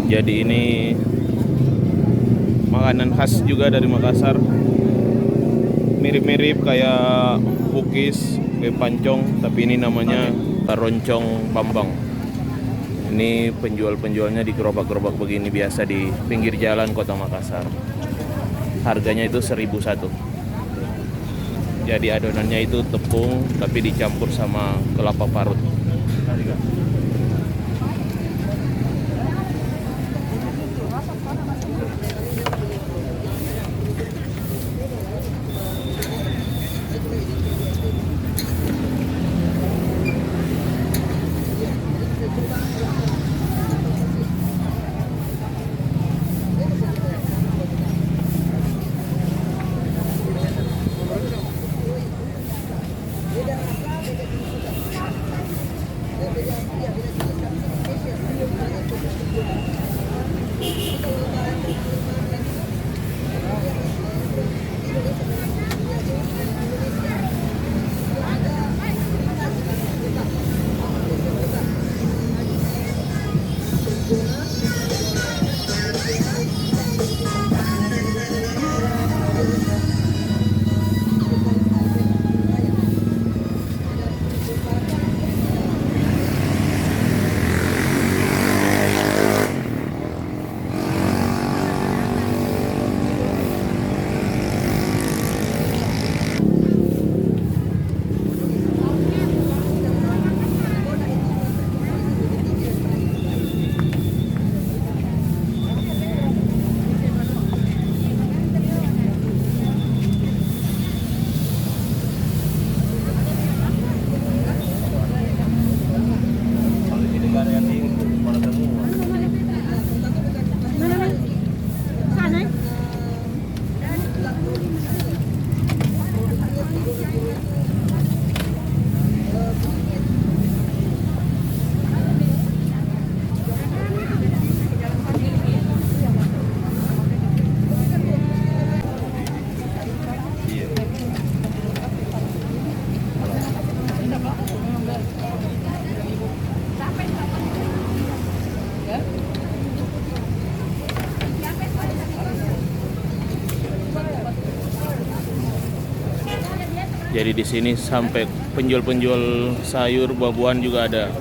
Jadi ini makanan khas juga dari Makassar. Mirip-mirip kayak pukis, kayak pancong, tapi ini namanya roncong Bambang. Ini penjual-penjualnya di gerobak-gerobak begini biasa di pinggir jalan Kota Makassar. Harganya itu 1.001. Jadi adonannya itu tepung tapi dicampur sama kelapa parut. Jadi di sini sampai penjual-penjual sayur, buah-buahan juga ada.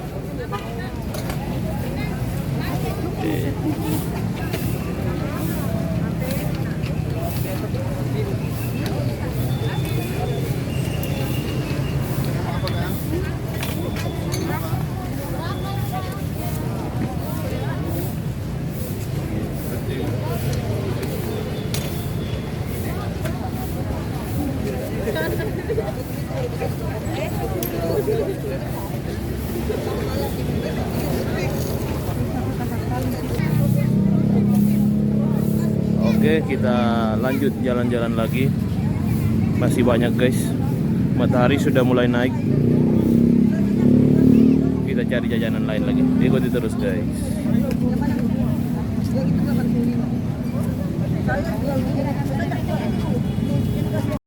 Oke, kita lanjut jalan-jalan lagi. Masih banyak guys. Matahari sudah mulai naik. Kita cari jajanan lain lagi. Ikuti terus guys.